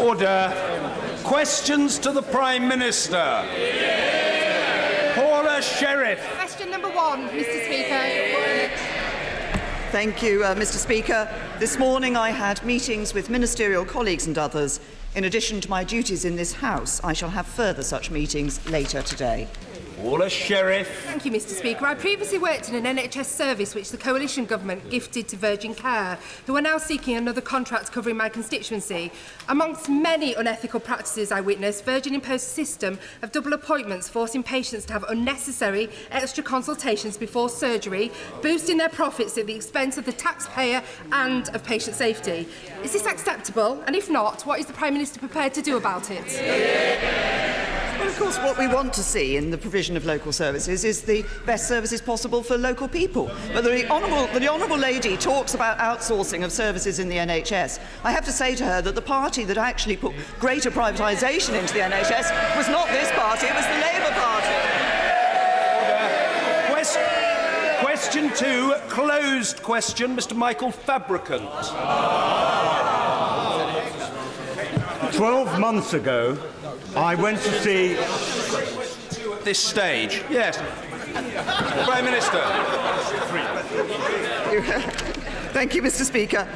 Order. Questions to the Prime Minister. Paula Sheriff. Question number 1, Mr. Speaker. Thank you, Mr. Speaker. This morning I had meetings with ministerial colleagues and others. In addition to my duties in this House, I shall have further such meetings later today. Paula Sheriff. Thank you, Mr. Speaker. I previously worked in an NHS service which the coalition government gifted to Virgin Care, who are now seeking another contract covering my constituency. Amongst many unethical practices I witnessed, Virgin imposed a system of double appointments, forcing patients to have unnecessary extra consultations before surgery, boosting their profits at the expense of the taxpayer and of patient safety. Is this acceptable? And if not, what is the Prime Minister prepared to do about it? Well, of course, what we want to see in the provision of local services is the best services possible for local people. But the Honourable Lady talks about outsourcing of services in the NHS. I have to say to her that the party that actually put greater privatisation into the NHS was not this party, it was the Labour Party. Order. Question 2, closed question, Mr. Michael Fabricant. 12 months ago, I went to see... This stage, yes. Prime Minister. Thank you, Mr. Speaker.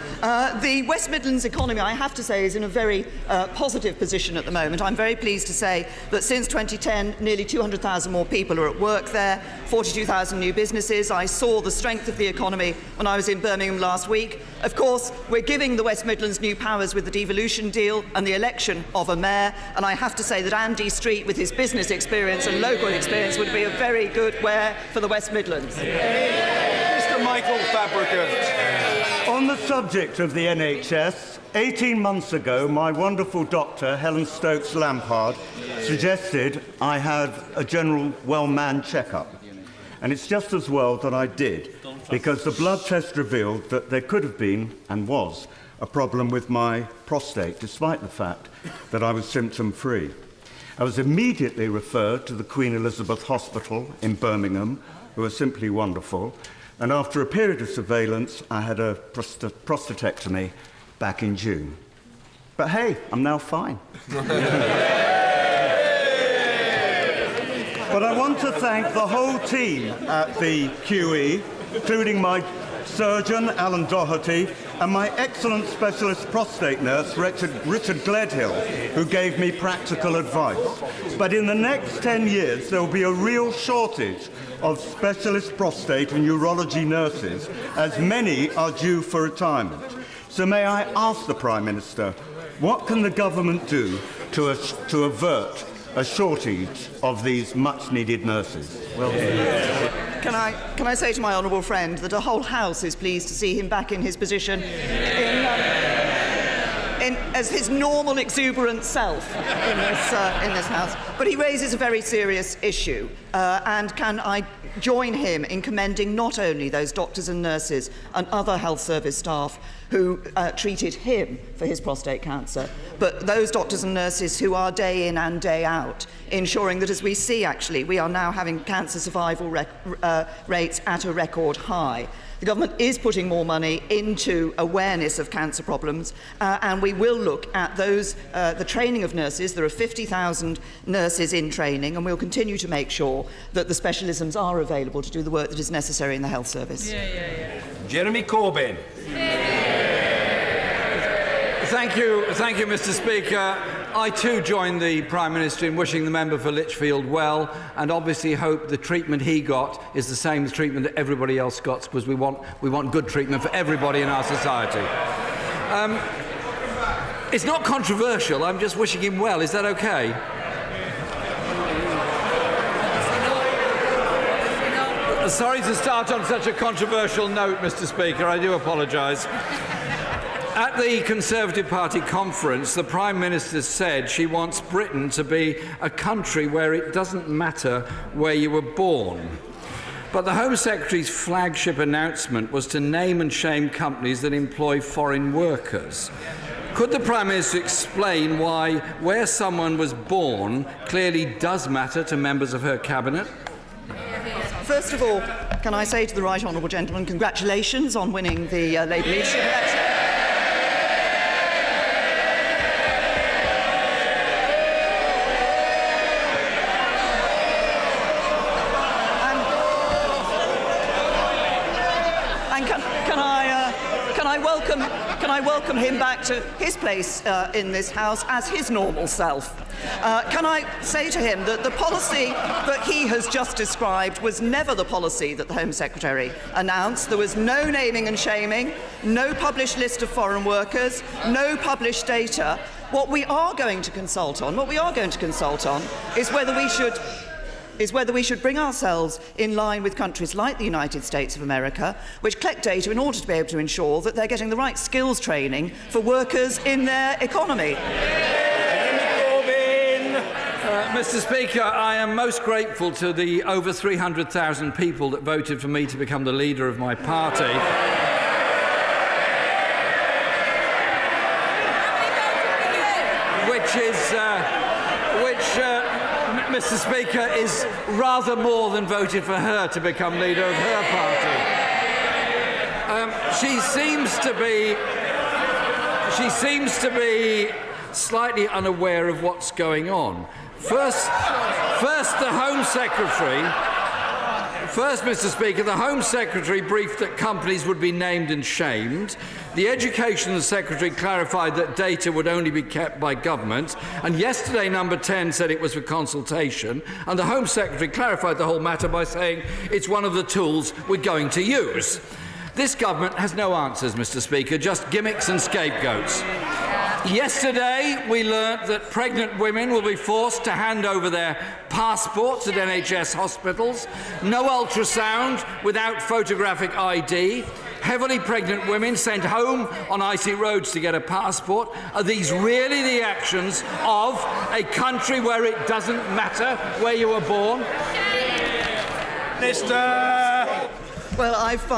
The West Midlands economy, I have to say, is in a very positive position at the moment. I'm very pleased to say that since 2010, nearly 200,000 more people are at work there, 42,000 new businesses. I saw the strength of the economy when I was in Birmingham last week. Of course, we're giving the West Midlands new powers with the devolution deal and the election of a mayor, and I have to say that Andy Street, with his business experience and local experience, would be a very good mayor for the West Midlands. Mr. Michael Fabricant. On the subject of the NHS, 18 months ago, my wonderful doctor, Helen Stokes-Lampard, suggested I have a general well-manned checkup. And it's just as well that I did, because the blood test revealed that there could have been, and was, a problem with my prostate, despite the fact that I was symptom-free. I was immediately referred to the Queen Elizabeth Hospital in Birmingham, who are simply wonderful, and after a period of surveillance, I had a prostatectomy back in June. But hey, I'm now fine. But I want to thank the whole team at the QE, including my surgeon, Alan Doherty, and my excellent specialist prostate nurse, Richard Gledhill, who gave me practical advice. But in the next 10 years, there will be a real shortage of specialist prostate and urology nurses, as many are due for retirement. So may I ask the Prime Minister, what can the government do to avert a shortage of these much-needed nurses? Well, Can I say to my honourable friend that a whole House is pleased to see him back in his position as his normal exuberant self in this House. But he raises a very serious issue, and can I join him in commending not only those doctors and nurses and other health service staff who treated him for his prostate cancer, but those doctors and nurses who are day in and day out ensuring that, as we see actually, we are now having cancer survival rates at a record high. The government is putting more money into awareness of cancer problems, and we will look at the training of nurses. There are 50,000 nurses in training, and we'll continue to make sure that the specialisms are available to do the work that is necessary in the health service. Jeremy Corbyn. Thank you, Mr. Speaker. I too join the Prime Minister in wishing the member for Lichfield well, and obviously hope the treatment he got is the same treatment that everybody else got, because we want good treatment for everybody in our society. It's not controversial. I'm just wishing him well. Is that okay? Sorry to start on such a controversial note, Mr. Speaker. I do apologise. At the Conservative Party conference, the Prime Minister said she wants Britain to be a country where it doesn't matter where you were born. But the Home Secretary's flagship announcement was to name and shame companies that employ foreign workers. Could the Prime Minister explain why where someone was born clearly does matter to members of her cabinet? First of all, can I say to the right honourable gentleman, congratulations on winning the Labour leadership election. I welcome him back to his place in this House as his normal self? Can I say to him that the policy that he has just described was never the policy that the Home Secretary announced? There was no naming and shaming, no published list of foreign workers, no published data. What we are going to consult on is whether we should bring ourselves in line with countries like the United States of America, which collect data in order to be able to ensure that they're getting the right skills training for workers in their economy. Mr. Speaker, I am most grateful to the over 300,000 people that voted for me to become the leader of my party. Mr. Speaker, is rather more than voted for her to become leader of her party. She seems to be slightly unaware of what's going on. First, the Home Secretary. First, Mr. Speaker, the Home Secretary briefed that companies would be named and shamed. The Education Secretary clarified that data would only be kept by government. And yesterday, Number 10 said it was for consultation. And the Home Secretary clarified the whole matter by saying it's one of the tools we're going to use. This government has no answers, Mr. Speaker, just gimmicks and scapegoats. Yesterday, we learnt that pregnant women will be forced to hand over their passports at NHS hospitals, no ultrasound without photographic ID, heavily pregnant women sent home on icy roads to get a passport. Are these really the actions of a country where it doesn't matter where you were born? Minister. Well, I've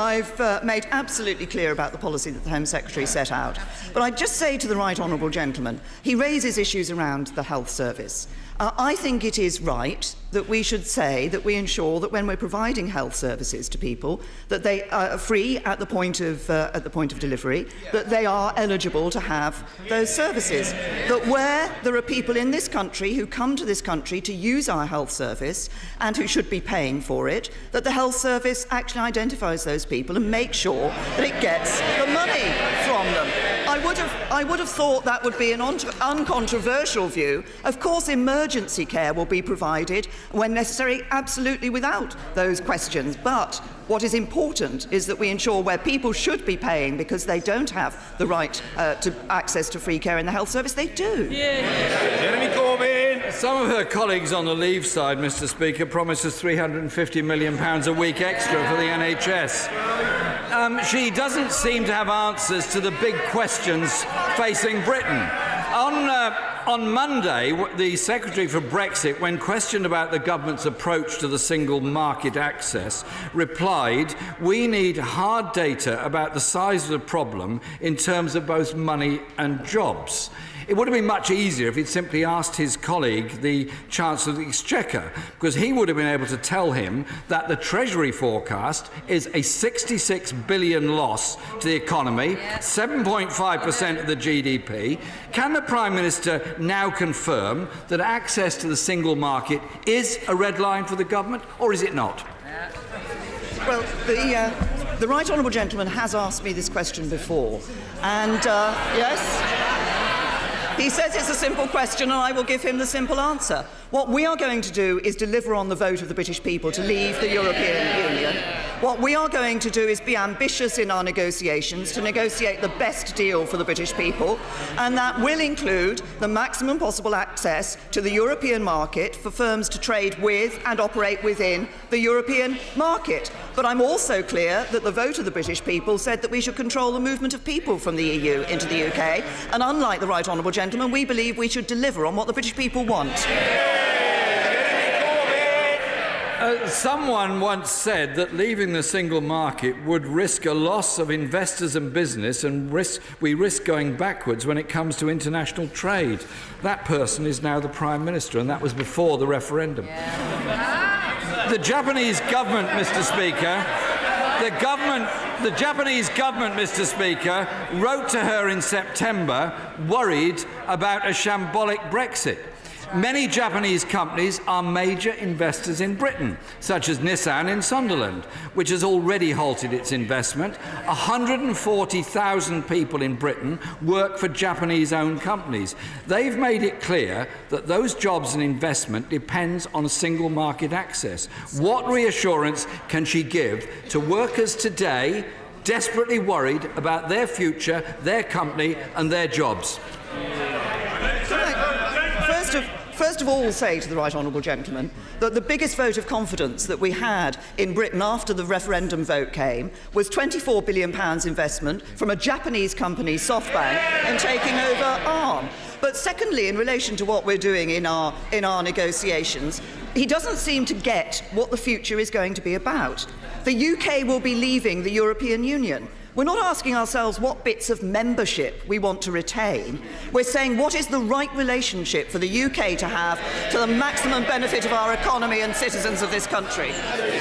made absolutely clear about the policy that the Home Secretary set out. But I'd just say to the right honourable gentleman, he raises issues around the health service. I think it is right that we should say that we ensure that when we're providing health services to people, that they are free at the point of delivery, that they are eligible to have those services. That where there are people in this country who come to this country to use our health service and who should be paying for it, that the health service actually identifies those people and makes sure that it gets the money from them. I would have thought that would be an uncontroversial view. Of course, emergency care will be provided when necessary, absolutely without those questions. But what is important is that we ensure where people should be paying because they don't have the right to access to free care in the health service, they do. Jeremy Corbyn. Some of her colleagues on the Leave side, Mr. Speaker, promised us £350 million a week extra for the NHS. She doesn't seem to have answers to the big questions facing Britain. On Monday, the Secretary for Brexit, when questioned about the government's approach to the single market access, replied, "We need hard data about the size of the problem in terms of both money and jobs." It would have been much easier if he'd simply asked his colleague, the Chancellor of the Exchequer, because he would have been able to tell him that the Treasury forecast is a £66 billion loss to the economy, 7.5% of the GDP. Can the Prime Minister now confirm that access to the single market is a red line for the government, or is it not? Well, the right honourable gentleman has asked me this question before, and yes. He says it's a simple question, and I will give him the simple answer. What we are going to do is deliver on the vote of the British people to leave the European Union. What we are going to do is be ambitious in our negotiations to negotiate the best deal for the British people, and that will include the maximum possible access to the European market for firms to trade with and operate within the European market. But I'm also clear that the vote of the British people said that we should control the movement of people from the EU into the UK, and unlike the right honourable gentleman, we believe we should deliver on what the British people want. Someone once said that leaving the single market would risk a loss of investors and business, and we risk going backwards when it comes to international trade. That person is now the Prime Minister, and that was before the referendum. The Japanese government, Mr. Speaker, the Japanese government, Mr. Speaker, wrote to her in September worried about a shambolic Brexit. Many Japanese companies are major investors in Britain, such as Nissan in Sunderland, which has already halted its investment. 140,000 people in Britain work for Japanese-owned companies. They've made it clear that those jobs and investment depends on single market access. What reassurance can she give to workers today desperately worried about their future, their company and their jobs? First of all, say to the right honourable gentleman that the biggest vote of confidence that we had in Britain after the referendum vote came was £24 billion investment from a Japanese company, SoftBank, in taking over Arm. But secondly, in relation to what we're doing in our negotiations, he doesn't seem to get what the future is going to be about. The UK will be leaving the European Union. We're not asking ourselves what bits of membership we want to retain. We're saying what is the right relationship for the UK to have to the maximum benefit of our economy and citizens of this country.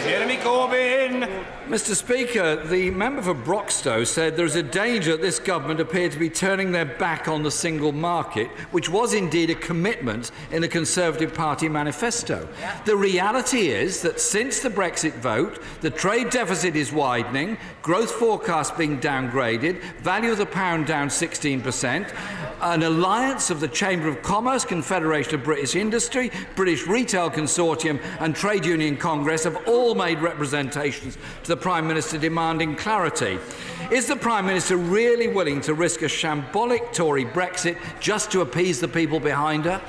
Jeremy Corbyn. Mr. Speaker, the member for Broxtowe said there is a danger that this government appear to be turning their back on the single market, which was indeed a commitment in the Conservative Party manifesto. The reality is that since the Brexit vote, the trade deficit is widening, growth forecasts being downgraded, value of the pound down 16%, an alliance of the Chamber of Commerce, Confederation of British Industry, British Retail Consortium and Trade Union Congress have all made representations to the Prime Minister demanding clarity. Is the Prime Minister really willing to risk a shambolic Tory Brexit just to appease the people behind her?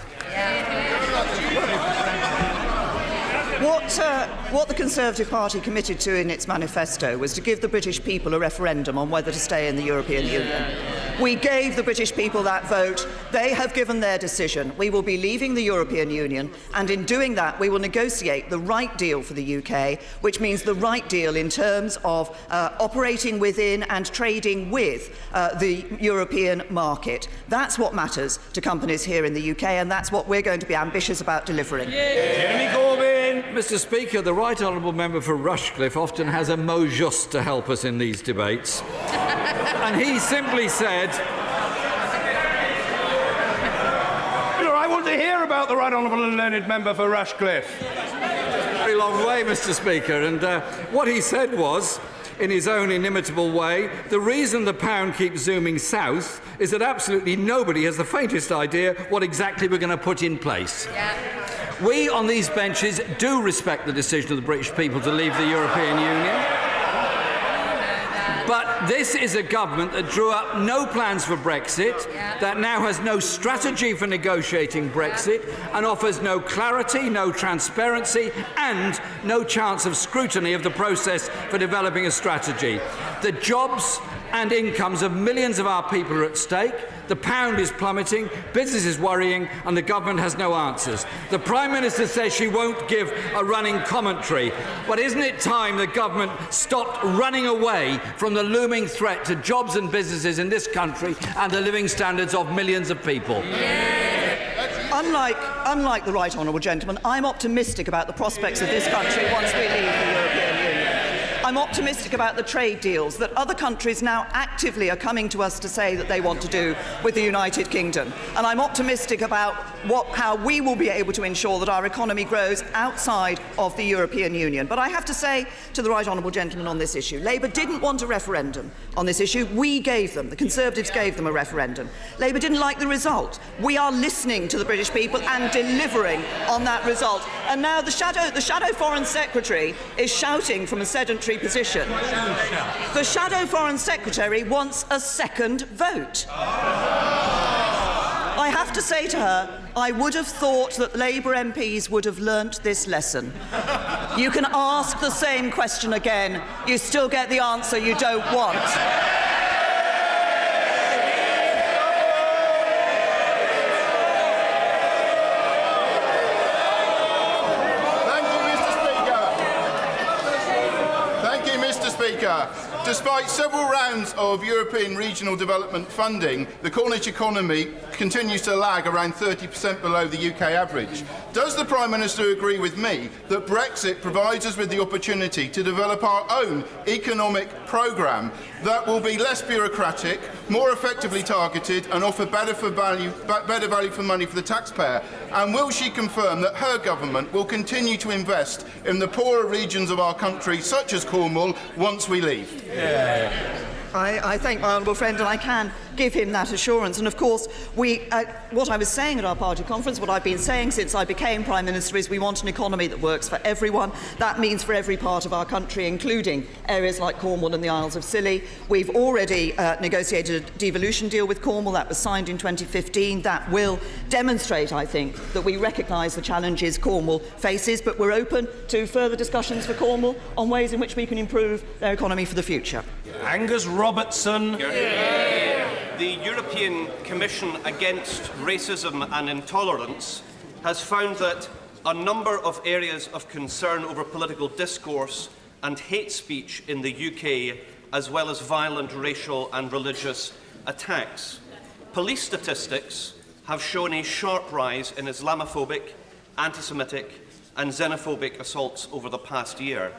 What the Conservative Party committed to in its manifesto was to give the British people a referendum on whether to stay in the European Union. We gave the British people that vote. They have given their decision. We will be leaving the European Union, and in doing that, we will negotiate the right deal for the UK, which means the right deal in terms of operating within and trading with the European market. That's what matters to companies here in the UK, and that's what we're going to be ambitious about delivering. Jeremy Corbyn. Mr. Speaker, the Right Honourable Member for Rushcliffe often has a mot juste to help us in these debates. And he simply said, I want to hear about the Right Honourable and Learned Member for Rushcliffe. very long way, Mr. Speaker, and what he said was, in his own inimitable way, the reason the pound keeps zooming south is that absolutely nobody has the faintest idea what exactly we're going to put in place. We on these benches do respect the decision of the British people to leave the European Union. But this is a government that drew up no plans for Brexit, that now has no strategy for negotiating Brexit, and offers no clarity, no transparency, and no chance of scrutiny of the process for developing a strategy. The jobs and incomes of millions of our people are at stake. The pound is plummeting, business is worrying, and the government has no answers. The Prime Minister says she won't give a running commentary. But isn't it time the government stopped running away from the looming threat to jobs and businesses in this country and the living standards of millions of people? Unlike the Right Honourable Gentleman, I'm optimistic about the prospects of this country once we leave the European Union. I'm optimistic about the trade deals that other countries now actively are coming to us to say that they want to do with the United Kingdom. And I'm optimistic about how we will be able to ensure that our economy grows outside of the European Union. But I have to say to the Right Honourable Gentleman on this issue, Labour didn't want a referendum on this issue. We gave them, the Conservatives gave them a referendum. Labour didn't like the result. We are listening to the British people and delivering on that result. And now the Shadow Foreign Secretary is shouting from a sedentary position. The Shadow Foreign Secretary wants a second vote. I have to say to her, I would have thought that Labour MPs would have learnt this lesson. You can ask the same question again, you still get the answer you don't want. Despite several rounds of European regional development funding, the Cornish economy continues to lag around 30% below the UK average. Does the Prime Minister agree with me that Brexit provides us with the opportunity to develop our own economic programme that will be less bureaucratic, more effectively targeted and offer better value for money for the taxpayer? And will she confirm that her government will continue to invest in the poorer regions of our country, such as Cornwall, once we leave? I thank my honourable friend, and I can give him that assurance. And of course, what I was saying at our party conference, what I've been saying since I became Prime Minister, is we want an economy that works for everyone. That means for every part of our country, including areas like Cornwall and the Isles of Scilly. We've already negotiated a devolution deal with Cornwall. That was signed in 2015. That will demonstrate, I think, that we recognise the challenges Cornwall faces, but we're open to further discussions for Cornwall on ways in which we can improve their economy for the future. Angus Robertson. The European Commission Against Racism and Intolerance has found that a number of areas of concern over political discourse and hate speech in the UK, as well as violent racial and religious attacks. Police statistics have shown a sharp rise in Islamophobic, anti-Semitic and xenophobic assaults over the past year.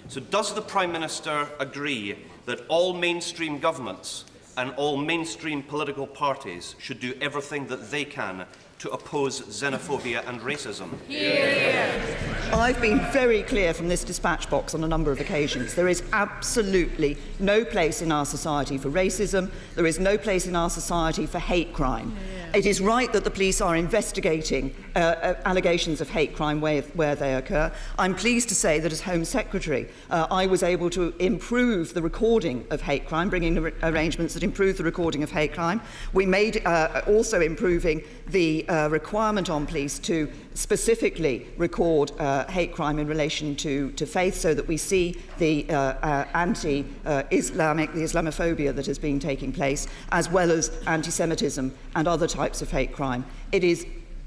So does the Prime Minister agree that all mainstream governments and all mainstream political parties should do everything that they can to oppose xenophobia and racism? I've been very clear from this dispatch box on a number of occasions. There is absolutely no place in our society for racism. There is no place in our society for hate crime. It is right that the police are investigating allegations of hate crime where they occur. I'm pleased to say that as Home Secretary, I was able to improve the recording of hate crime, bringing arrangements that improve the recording of hate crime. We made also improving the requirement on police to specifically record hate crime in relation to faith, so that we see the anti-Islamic, the Islamophobia that has been taking place, as well as anti-Semitism and other types of hate crime.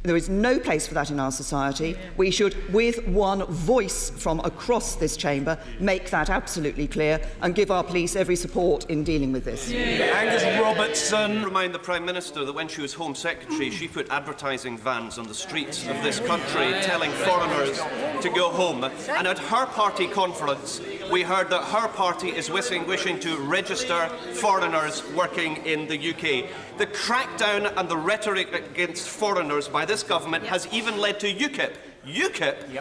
There is no place for that in our society. We should, with one voice from across this chamber, make that absolutely clear and give our police every support in dealing with this. Angus Robertson. Remind the Prime Minister that when she was Home Secretary, she put advertising vans on the streets of this country telling foreigners to go home. And at her party conference, we heard that her party is wishing to register foreigners working in the UK. The crackdown and the rhetoric against foreigners by this government has even led to UKIP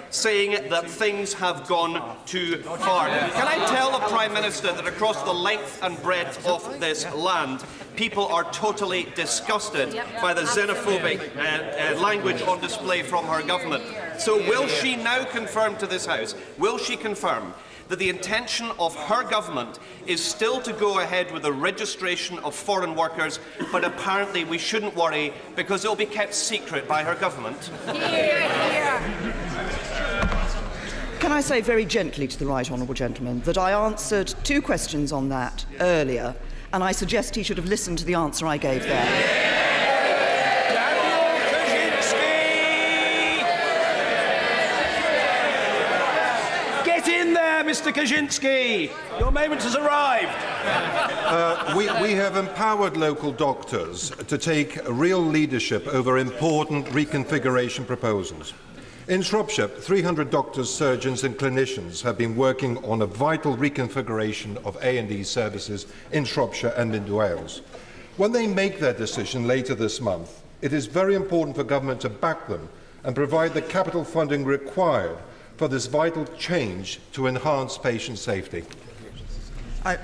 saying that things have gone too far. Can I tell the Prime Minister that across the length and breadth of this land, people are totally disgusted by the xenophobic language on display from her government? So will she now confirm to this House, will she confirm that the intention of her government is still to go ahead with the registration of foreign workers, but apparently we shouldn't worry because it will be kept secret by her government? Can I say very gently to the right honourable gentleman that I answered 2 questions on that earlier, and I suggest he should have listened to the answer I gave there. Mr. Kaczynski, your moment has arrived. We have empowered local doctors to take real leadership over important reconfiguration proposals. In Shropshire, 300 doctors, surgeons and clinicians have been working on a vital reconfiguration of A&E services in Shropshire and in Wales. When they make their decision later this month, it is very important for government to back them and provide the capital funding required for this vital change to enhance patient safety. I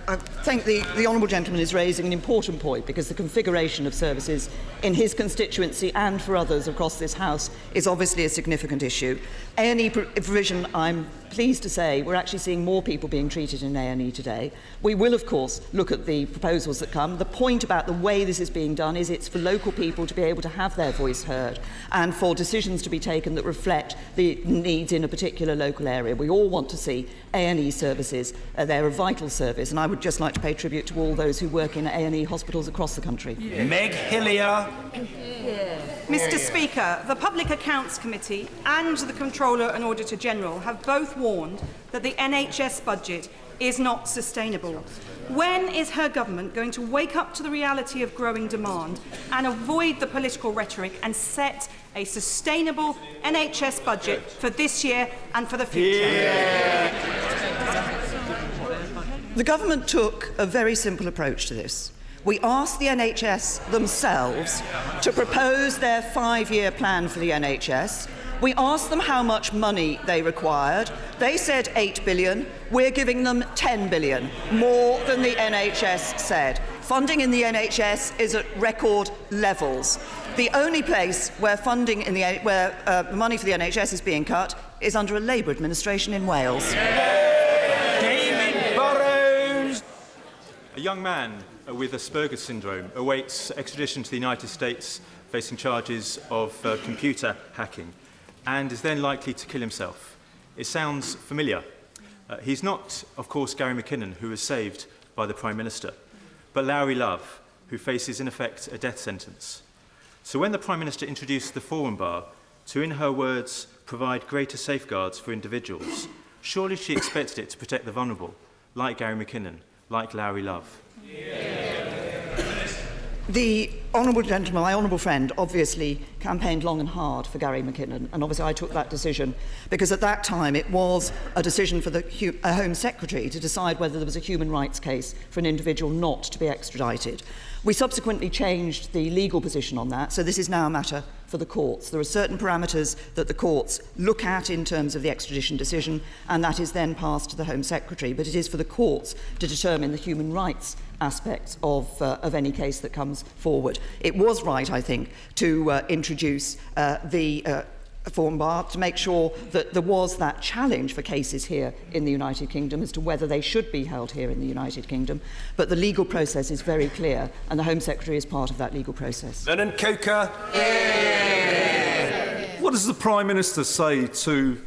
think the honourable gentleman is raising an important point, because the configuration of services in his constituency and for others across this House is obviously a significant issue. A&E provision, I'm pleased to say, we're actually seeing more people being treated in A&E today. We will, of course, look at the proposals that come. The point about the way this is being done is it's for local people to be able to have their voice heard and for decisions to be taken that reflect the needs in a particular local area. We all want to see A&E services. They're a vital service, and I would just like to pay tribute to all those who work in A&E hospitals across the country. Meg Hillier. Mr. Speaker, the Public Accounts Committee and the Controller and Auditor General have both warned that the NHS budget is not sustainable. When is her government going to wake up to the reality of growing demand and avoid the political rhetoric and set a sustainable NHS budget for this year and for the future? The government took a very simple approach to this. We asked the NHS themselves to propose their 5-year plan for the NHS. We asked them how much money they required. They said 8 billion. We're giving them 10 billion, more than the NHS said. Funding in the NHS is at record levels. The only place where funding in the money for the NHS is being cut is under a Labour administration in Wales. David Burrows. A young man with Asperger's syndrome awaits extradition to the United States facing charges of computer hacking and is then likely to kill himself. It sounds familiar. He's not, of course, Gary McKinnon, who was saved by the Prime Minister, but Larry Love, who faces, in effect, a death sentence. So when the Prime Minister introduced the Forum Bar to, in her words, provide greater safeguards for individuals, surely she expected it to protect the vulnerable, like Gary McKinnon, like Larry Love. The honourable gentleman, my honourable friend, obviously campaigned long and hard for Gary McKinnon, and obviously I took that decision because at that time it was a decision for the Home Secretary to decide whether there was a human rights case for an individual not to be extradited. We subsequently changed the legal position on that, so this is now a matter for the courts. There are certain parameters that the courts look at in terms of the extradition decision, and that is then passed to the Home Secretary, but it is for the courts to determine the human rights aspects of any case that comes forward. It was right, I think, to introduce the Forum Bar to make sure that there was that challenge for cases here in the United Kingdom as to whether they should be held here in the United Kingdom. But the legal process is very clear, and the Home Secretary is part of that legal process. Lennon Coker. What does the Prime Minister say to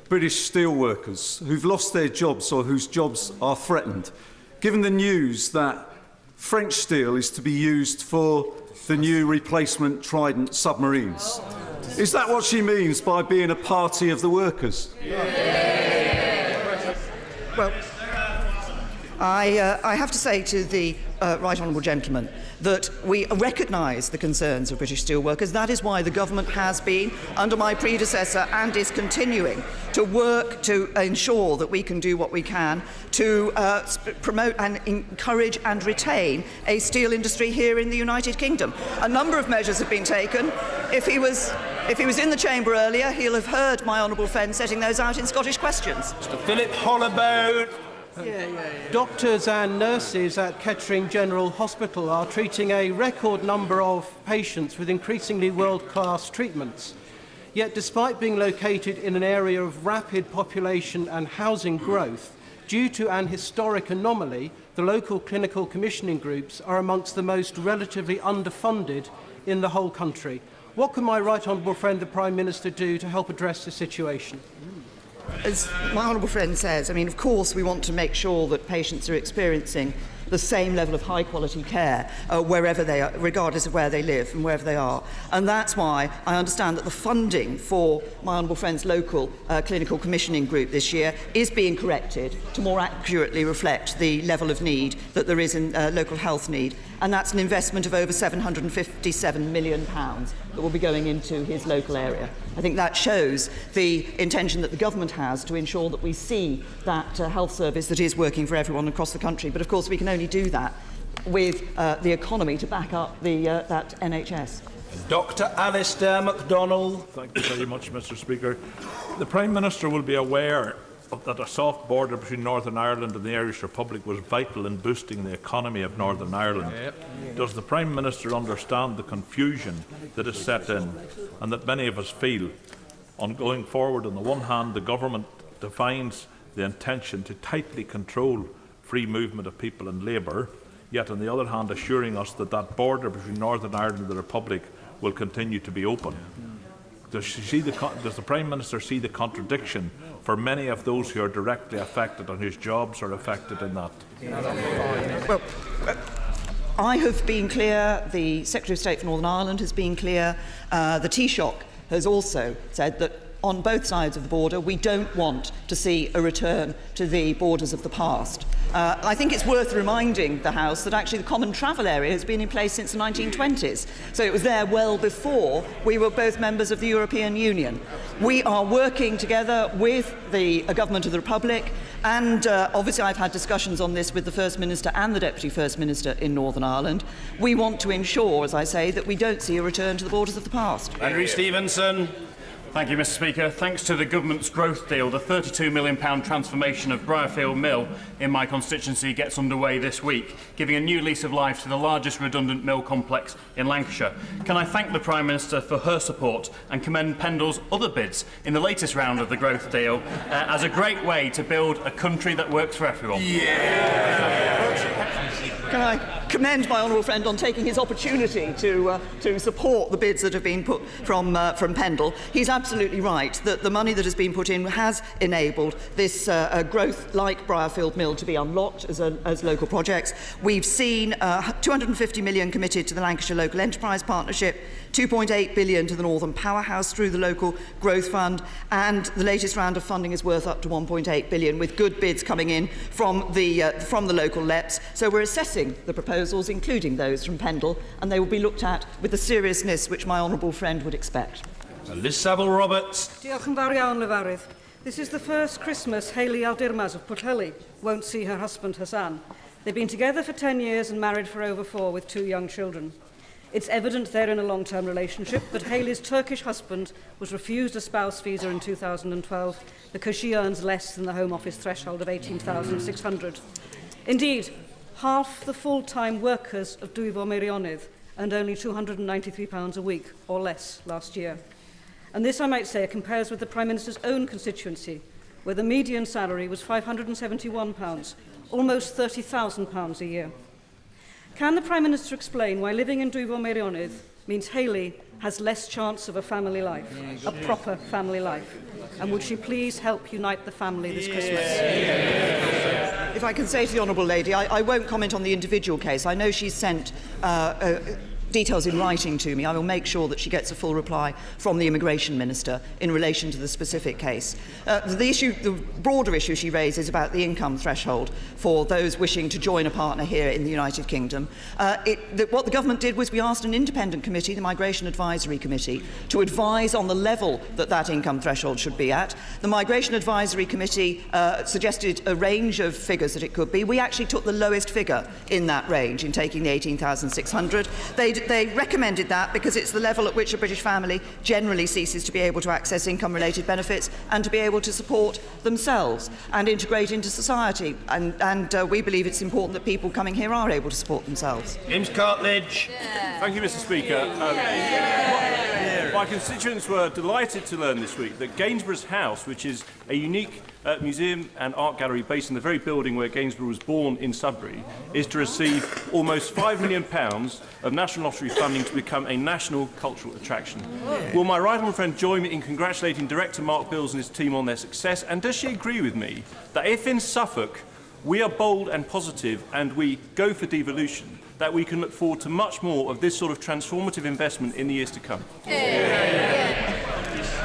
British steelworkers who've lost their jobs or whose jobs are threatened, given the news that French steel is to be used for the new replacement Trident submarines? Is that what she means by being a party of the workers? Well, I have to say to the right honourable gentleman that we recognise the concerns of British steelworkers. That is why the government has been, under my predecessor, and is continuing to work to ensure that we can do what we can to promote and encourage and retain a steel industry here in the United Kingdom. A number of measures have been taken. If he was in the chamber earlier, he'll have heard my honourable friend setting those out in Scottish Questions. Mr. Philip Holloway. Doctors and nurses at Kettering General Hospital are treating a record number of patients with increasingly world-class treatments. Yet, despite being located in an area of rapid population and housing growth, due to an historic anomaly, the local clinical commissioning groups are amongst the most relatively underfunded in the whole country. What can my right honourable friend, the Prime Minister, do to help address the situation? As my honourable friend says, I mean, of course we want to make sure that patients are experiencing the same level of high-quality care wherever they are, regardless of where they live and wherever they are. And that's why I understand that the funding for my honourable friend's local clinical commissioning group this year is being corrected to more accurately reflect the level of need that there is in local health need. And that's an investment of over £757 million that will be going into his local area. I think that shows the intention that the government has to ensure that we see that health service that is working for everyone across the country. But of course we can only do that with the economy to back up that NHS. Dr. Alistair MacDonald. Thank you very much, Mr. Speaker. The Prime Minister will be aware that a soft border between Northern Ireland and the Irish Republic was vital in boosting the economy of Northern Ireland. Does the Prime Minister understand the confusion that is set in and that many of us feel on going forward? On the one hand, the government defines the intention to tightly control free movement of people and labour, yet on the other hand assuring us that that border between Northern Ireland and the Republic will continue to be open. Does the Prime Minister see the contradiction for many of those who are directly affected and whose jobs are affected in that? Well, I have been clear, the Secretary of State for Northern Ireland has been clear, the Taoiseach has also said that on both sides of the border. We don't want to see a return to the borders of the past. I think it's worth reminding the House that actually the Common Travel Area has been in place since the 1920s. So it was there well before we were both members of the European Union. We are working together with the Government of the Republic, and obviously I've had discussions on this with the First Minister and the Deputy First Minister in Northern Ireland. We want to ensure, as I say, that we don't see a return to the borders of the past. Andrew Stevenson. Thank you, Mr. Speaker. Thanks to the government's growth deal, the £32 million transformation of Briarfield Mill in my constituency gets underway this week, giving a new lease of life to the largest redundant mill complex in Lancashire. Can I thank the Prime Minister for her support and commend Pendle's other bids in the latest round of the growth deal as a great way to build a country that works for everyone? Can I commend my honourable friend on taking his opportunity to support the bids that have been put from Pendle. He's absolutely right that the money that has been put in has enabled this growth like Briarfield Mill to be unlocked as local projects. We've seen £250 million committed to the Lancashire Local Enterprise Partnership, £2.8 billion to the Northern Powerhouse through the Local Growth Fund, and the latest round of funding is worth up to £1.8 billion, with good bids coming in from the local LEPs. So we're assessing the proposals, including those from Pendle, and they will be looked at with the seriousness which my honourable friend would expect. Liz Saville-Roberts. Diolch yn fawr iawn, Lefarydd. This is the first Christmas Hayley Aldirmas of Pwllheli won't see her husband Hassan. They've been together for 10 years and married for over 4 with 2 young children. It's evident they're in a long-term relationship, but Hayley's Turkish husband was refused a spouse visa in 2012 because she earns less than the Home Office threshold of £18,600. Indeed, half the full-time workers of Dwyfor Meirionnydd earned only £293 a week, or less, last year. And this, I might say, compares with the Prime Minister's own constituency, where the median salary was £571, almost £30,000 a year. Can the Prime Minister explain why living in Dwyfor Meirionnydd means Hayley has less chance of a family life, a proper family life? And would she please help unite the family this Christmas? If I can say to the Honourable Lady, I won't comment on the individual case. I know she's sent details in writing to me. I will make sure that she gets a full reply from the Immigration Minister in relation to the specific case. The broader issue she raises about the income threshold for those wishing to join a partner here in the United Kingdom. What the government did was we asked an independent committee, the Migration Advisory Committee, to advise on the level that income threshold should be at. The Migration Advisory Committee suggested a range of figures that it could be. We actually took the lowest figure in that range in taking the 18,600. They recommended that because it's the level at which a British family generally ceases to be able to access income-related benefits and to be able to support themselves and integrate into society. And we believe it's important that people coming here are able to support themselves. James Cartledge. Thank you, Mr. Speaker. My constituents were delighted to learn this week that Gainsborough's House, which is a unique museum and art gallery based in the very building where Gainsborough was born in Sudbury, is to receive almost £5 million of National Lottery funding to become a national cultural attraction. Will my right honourable friend join me in congratulating Director Mark Bills and his team on their success? And does she agree with me that if in Suffolk we are bold and positive and we go for devolution, that we can look forward to much more of this sort of transformative investment in the years to come?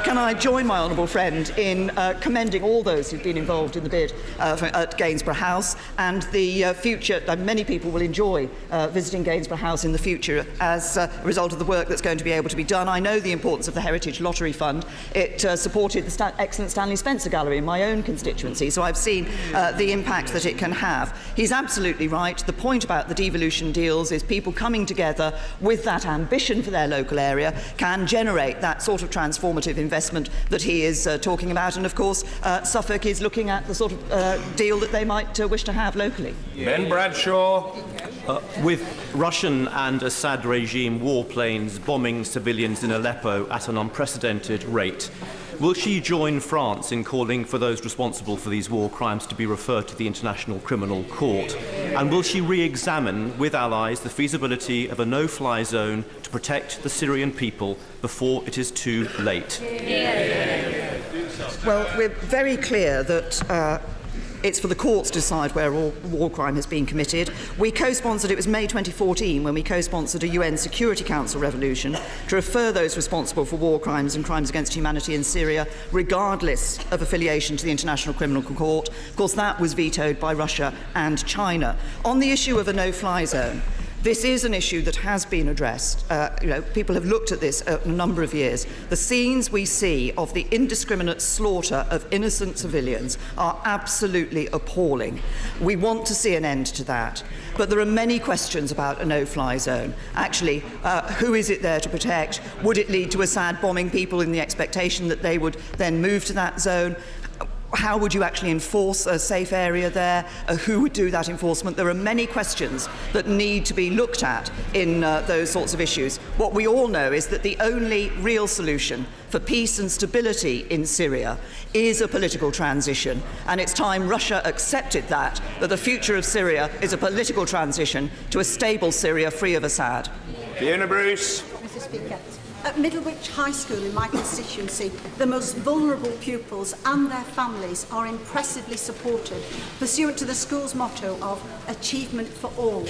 Can I join my honourable friend in commending all those who've been involved in the bid at Gainsborough House, and the future. Many people will enjoy visiting Gainsborough House in the future as a result of the work that's going to be able to be done. I know the importance of the Heritage Lottery Fund. It supported the excellent Stanley Spencer Gallery in my own constituency, so I've seen the impact that it can have. He's absolutely right. The point about the devolution deals is people coming together with that ambition for their local area can generate that sort of transformative investment that he is talking about, and of course Suffolk is looking at the sort of deal that they might wish to have locally. Ben Bradshaw. With Russian and Assad regime warplanes bombing civilians in Aleppo at an unprecedented rate, will she join France in calling for those responsible for these war crimes to be referred to the International Criminal Court? And will she re-examine with allies the feasibility of a no-fly zone to protect the Syrian people before it is too late? Well, we're very clear that It's for the courts to decide where war crime has been committed. We co-sponsored, it was May 2014, when we co-sponsored a UN Security Council resolution to refer those responsible for war crimes and crimes against humanity in Syria, regardless of affiliation to the International Criminal Court. Of course, that was vetoed by Russia and China. On the issue of a no-fly zone, this is an issue that has been addressed. People have looked at this a number of years. The scenes we see of the indiscriminate slaughter of innocent civilians are absolutely appalling. We want to see an end to that. But there are many questions about a no-fly zone. Actually, who is it there to protect? Would it lead to Assad bombing people in the expectation that they would then move to that zone? How would you actually enforce a safe area there? Who would do that enforcement? There are many questions that need to be looked at in those sorts of issues. What we all know is that the only real solution for peace and stability in Syria is a political transition. And it's time Russia accepted that the future of Syria is a political transition to a stable Syria free of Assad. Fiona Bruce. Mr. Speaker. At Middlewich High School in my constituency, the most vulnerable pupils and their families are impressively supported, pursuant to the school's motto of achievement for all.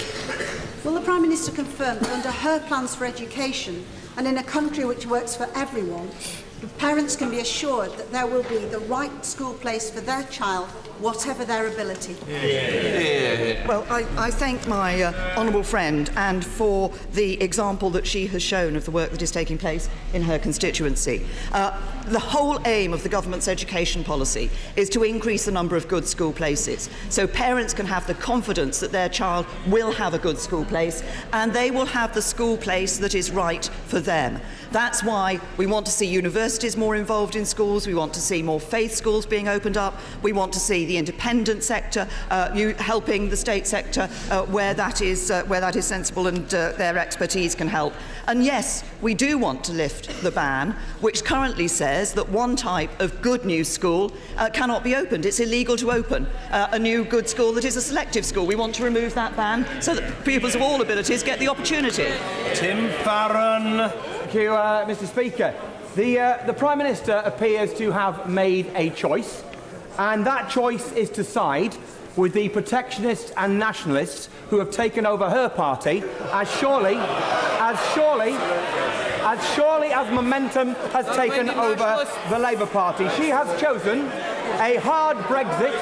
Will the Prime Minister confirm that under her plans for education, and in a country which works for everyone, parents can be assured that there will be the right school place for their child, whatever their ability? Well, I thank my honourable friend and for the example that she has shown of the work that is taking place in her constituency. The whole aim of the government's education policy is to increase the number of good school places, so parents can have the confidence that their child will have a good school place and they will have the school place that is right for them. That's why we want to see universities more involved in schools, we want to see more faith schools being opened up, we want to see the independent sector helping the state sector where that is sensible and their expertise can help. And yes, we do want to lift the ban, which currently says that one type of good new school cannot be opened. It's illegal to open a new good school that is a selective school. We want to remove that ban so that pupils of all abilities get the opportunity. Tim Farron. Thank you, Mr. Speaker. The Prime Minister appears to have made a choice, and that choice is to side with the protectionists and nationalists who have taken over her party as surely as Momentum has taken over the Labour Party. She has chosen a hard Brexit.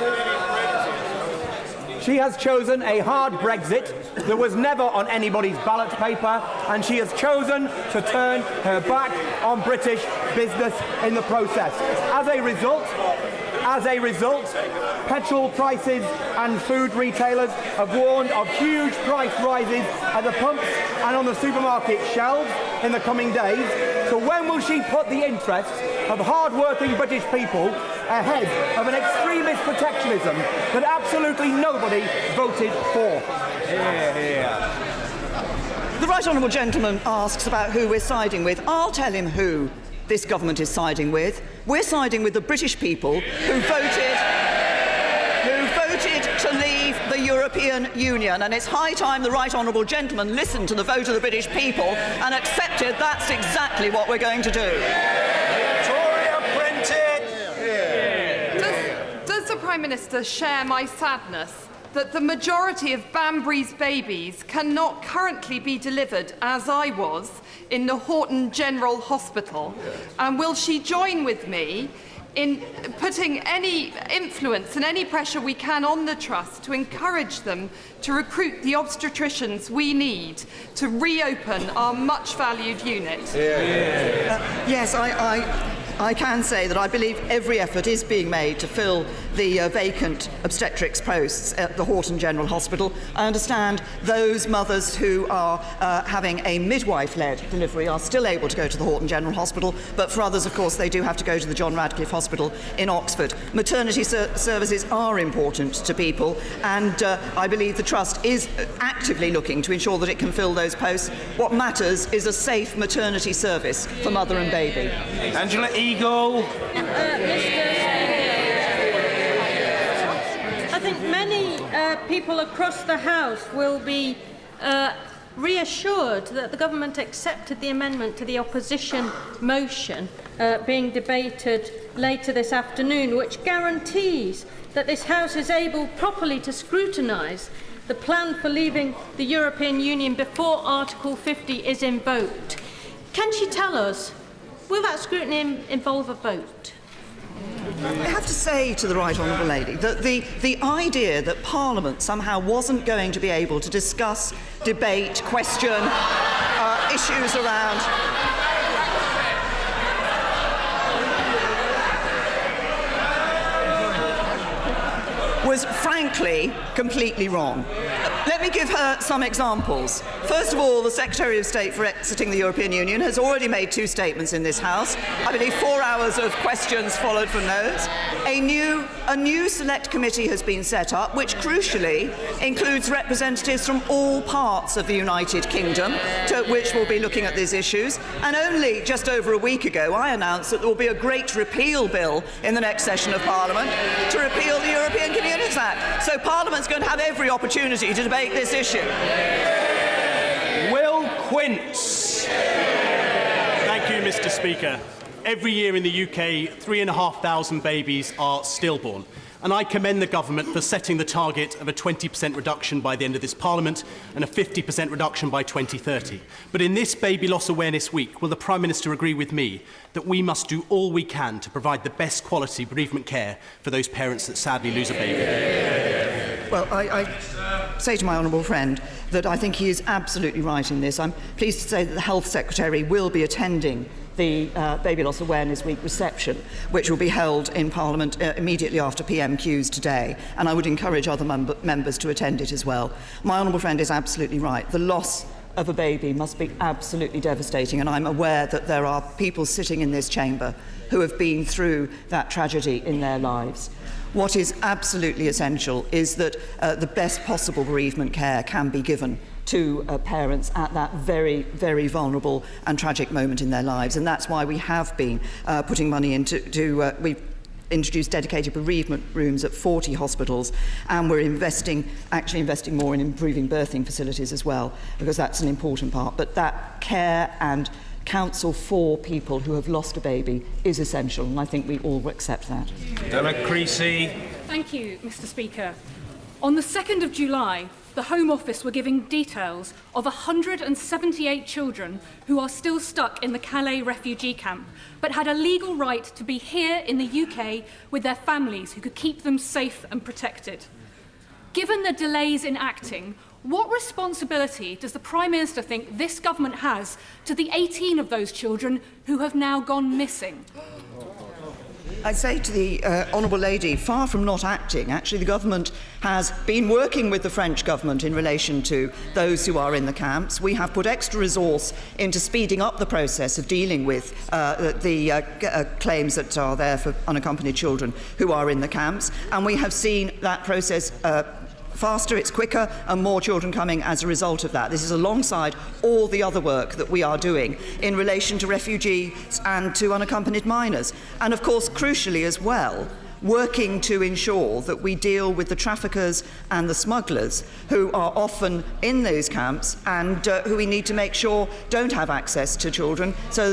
She has chosen a hard Brexit that was never on anybody's ballot paper, and she has chosen to turn her back on British business in the process. As a result, petrol prices and food retailers have warned of huge price rises at the pumps and on the supermarket shelves in the coming days. So when will she put the interests of hard-working British people ahead of an extremist protectionism that absolutely nobody voted for? The Right Honourable Gentleman asks about who we're siding with. I'll tell him who this government is siding with. We're siding with the British people who voted to leave the European Union, and it's high time the Right Honourable Gentleman listened to the vote of the British people and accepted that's exactly what we're going to do. Victoria Prentick. Does the Prime Minister share my sadness that the majority of Banbury's babies cannot currently be delivered, as I was, in the Horton General Hospital? And will she join with me in putting any influence and any pressure we can on the Trust to encourage them to recruit the obstetricians we need to reopen our much-valued unit? Yes, I can say that I believe every effort is being made to fill the vacant obstetrics posts at the Horton General Hospital. I understand those mothers who are having a midwife-led delivery are still able to go to the Horton General Hospital, but for others, of course, they do have to go to the John Radcliffe Hospital in Oxford. Maternity services are important to people, and I believe the Trust is actively looking to ensure that it can fill those posts. What matters is a safe maternity service for mother and baby. Angela Eagle. I think many people across the House will be reassured that the government accepted the amendment to the opposition motion being debated later this afternoon, which guarantees that this House is able properly to scrutinise the plan for leaving the European Union before Article 50 is invoked. Can she tell us, will that scrutiny involve a vote? I have to say to the Right Honourable Lady that the idea that Parliament somehow wasn't going to be able to discuss, debate, question issues around was frankly completely wrong. Let me give her some examples. First of all, the Secretary of State for exiting the European Union has already made 2 statements in this House. I believe 4 hours of questions followed from those. A new select committee has been set up, which crucially includes representatives from all parts of the United Kingdom, which will be looking at these issues. And only just over a week ago, I announced that there will be a great repeal bill in the next session of Parliament to repeal the European Communities Act. So Parliament's going to have every opportunity to debate this issue. Will Quince. Thank you, Mr. Speaker. Every year in the UK, 3,500 babies are stillborn. And I commend the government for setting the target of a 20% reduction by the end of this Parliament and a 50% reduction by 2030. But in this Baby Loss Awareness Week, will the Prime Minister agree with me that we must do all we can to provide the best quality bereavement care for those parents that sadly lose a baby? Well, I say to my honourable friend that I think he is absolutely right in this. I'm pleased to say that the Health Secretary will be attending the Baby Loss Awareness Week reception, which will be held in Parliament immediately after PMQs today, and I would encourage other members to attend it as well. My honourable friend is absolutely right. The loss of a baby must be absolutely devastating, and I'm aware that there are people sitting in this chamber who have been through that tragedy in their lives. What is absolutely essential is that the best possible bereavement care can be given to parents at that very, very vulnerable and tragic moment in their lives. And that's why we have been putting money into we've introduced dedicated bereavement rooms at 40 hospitals, and we're actually investing more in improving birthing facilities as well, because that's an important part. But that care and counsel for people who have lost a baby is essential, and I think we all accept that. Derek Creasy. Thank you, Mr. Speaker. On the 2nd of July, the Home Office were giving details of 178 children who are still stuck in the Calais refugee camp, but had a legal right to be here in the UK with their families who could keep them safe and protected. Given the delays in acting, what responsibility does the Prime Minister think this government has to the 18 of those children who have now gone missing? I say to the honourable lady, far from not acting, actually the government has been working with the French government in relation to those who are in the camps. We have put extra resource into speeding up the process of dealing with the claims that are there for unaccompanied children who are in the camps, and we have seen that process faster, it's quicker, and more children coming as a result of that. This is alongside all the other work that we are doing in relation to refugees and to unaccompanied minors. And of course, crucially as well, working to ensure that we deal with the traffickers and the smugglers who are often in those camps and who we need to make sure don't have access to children for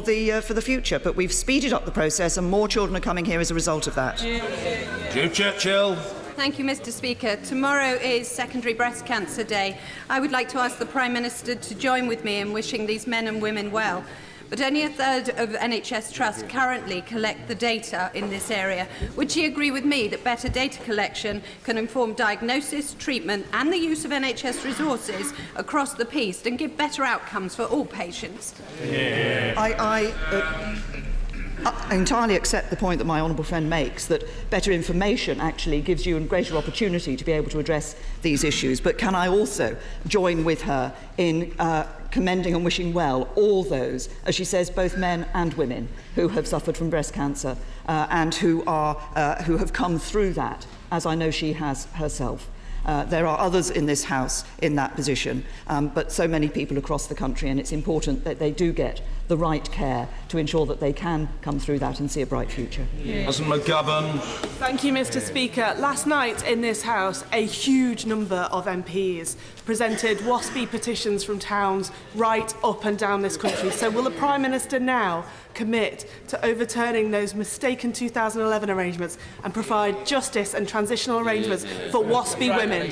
the future. But we've speeded up the process and more children are coming here as a result of that. Joe Churchill. Thank you, Mr. Speaker. Tomorrow is Secondary Breast Cancer Day. I would like to ask the Prime Minister to join with me in wishing these men and women well. But only a third of NHS trusts currently collect the data in this area. Would she agree with me that better data collection can inform diagnosis, treatment and the use of NHS resources across the piece and give better outcomes for all patients? Yeah. I entirely accept the point that my honourable friend makes, that better information actually gives you a greater opportunity to be able to address these issues. But can I also join with her in commending and wishing well all those, as she says, both men and women who have suffered from breast cancer and who have come through that, as I know she has herself. There are others in this House in that position, but so many people across the country, and it's important that they do get the right care to ensure that they can come through that and see a bright future. Councillor McGovern. Thank you, Mr. Speaker. Last night in this House, a huge number of MPs presented WASPy petitions from towns right up and down this country. So will the Prime Minister now commit to overturning those mistaken 2011 arrangements and provide justice and transitional arrangements for WASPy women?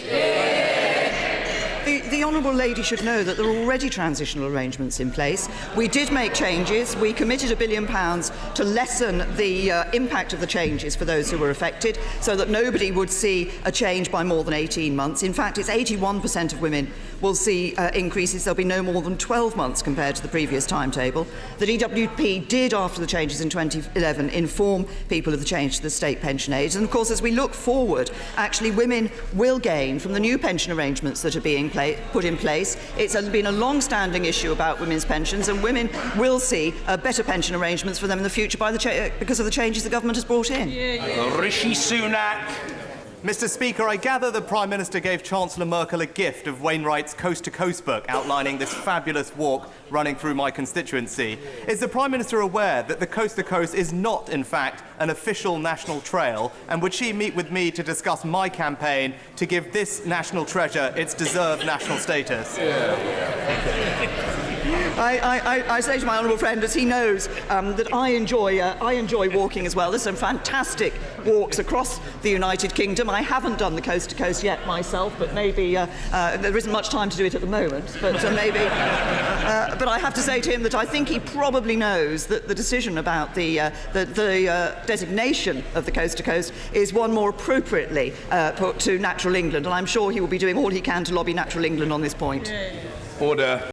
The Honourable Lady should know that there are already transitional arrangements in place. We did make changes. We committed £1 billion to lessen the impact of the changes for those who were affected, so that nobody would see a change by more than 18 months. In fact, it's 81% of women will see increases. There'll be no more than 12 months compared to the previous timetable. The DWP did, after the changes in 2011, inform people of the change to the state pension age. And of course, as we look forward, actually women will gain from the new pension arrangements that are being put in place. It's been a long-standing issue about women's pensions, and women will see better pension arrangements for them in the future because of the changes the government has brought in. Rishi Sunak. Mr. Speaker, I gather the Prime Minister gave Chancellor Merkel a gift of Wainwright's Coast to Coast book outlining this fabulous walk running through my constituency. Is the Prime Minister aware that the Coast to Coast is not, in fact, an official national trail? And would she meet with me to discuss my campaign to give this national treasure its deserved national status? I say to my honourable friend, as he knows, that I enjoy walking as well. There's some fantastic walks across the United Kingdom. I haven't done the coast to coast yet myself, but maybe there isn't much time to do it at the moment. But maybe. But I have to say to him that I think he probably knows that the decision about the designation of the coast to coast is one more appropriately put to Natural England, and I'm sure he will be doing all he can to lobby Natural England on this point. Order.